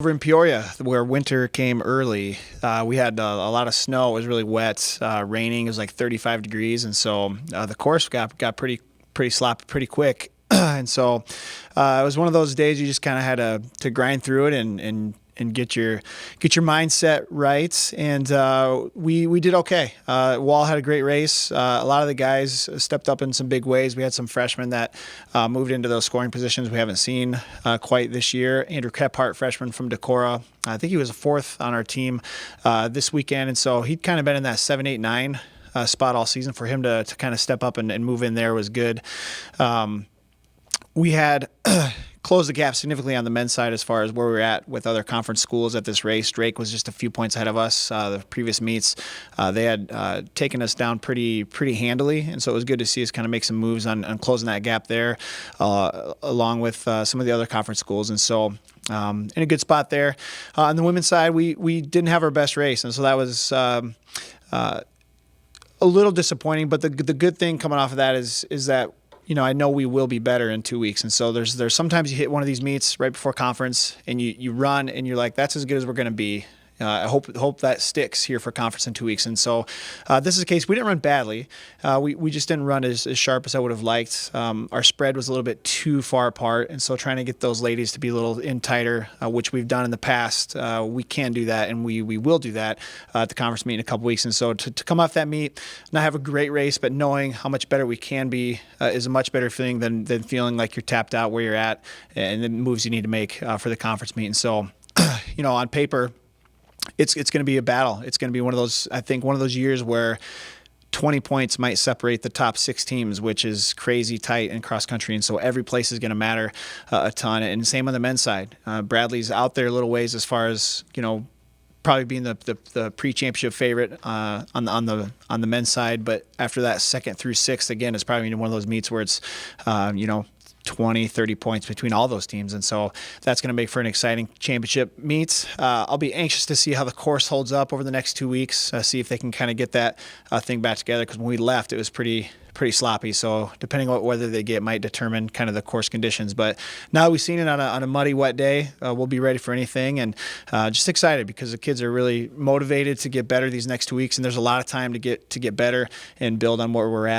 Over in Peoria, where winter came early, we had a lot of snow. It was really wet, raining. It was like 35 degrees, and so the course got pretty sloppy pretty quick. And so it was one of those days you just kind of had to grind through it and get your mindset right. And we did okay. Wall had a great race. A lot of the guys stepped up in some big ways. We had some freshmen that moved into those scoring positions we haven't seen quite this year. Andrew Kephart, freshman from Decorah. I think he was a fourth on our team this weekend, and so he'd kind of been in that 7, 8, 9 spot all season. For him to kind of step up and move in there was good. We had closed the gap significantly on the men's side as far as where we were at with other conference schools at this race. Drake was just a few points ahead of us. The previous meets, they had taken us down pretty handily, and so it was good to see us kind of make some moves on closing that gap there, along with some of the other conference schools. And so in a good spot there. On the women's side, we didn't have our best race, and so that was a little disappointing. But the good thing coming off of that is that, you know, I know we will be better in 2 weeks. And so there's sometimes you hit one of these meets right before conference and you run and you're like, that's as good as we're going to be. I hope that sticks here for conference in 2 weeks. And so this is the case. We didn't run badly. We just didn't run as sharp as I would have liked. Our spread was a little bit too far apart. And so trying to get those ladies to be a little in tighter, which we've done in the past, we can do that, and we will do that at the conference meet in a couple weeks. And so to come off that meet, not have a great race, but knowing how much better we can be is a much better feeling than feeling like you're tapped out where you're at and the moves you need to make for the conference meet. And so, you know, on paper, it's going to be a battle. It's going to be one of those years where 20 points might separate the top 6 teams, which is crazy tight in cross country. And so every place is going to matter a ton. And same on the men's side. Bradley's out there a little ways as far as, you know, probably being the pre-championship favorite on the men's side. But after that, 2nd through 6th, again, is probably one of those meets where it's, 20, 30 points between all those teams. And so that's going to make for an exciting championship meet. I'll be anxious to see how the course holds up over the next 2 weeks, see if they can kind of get that thing back together, because when we left, it was pretty sloppy. So depending on what weather they get might determine kind of the course conditions. But now that we've seen it on a muddy, wet day, we'll be ready for anything, and just excited because the kids are really motivated to get better these next 2 weeks, and there's a lot of time to get better and build on where we're at.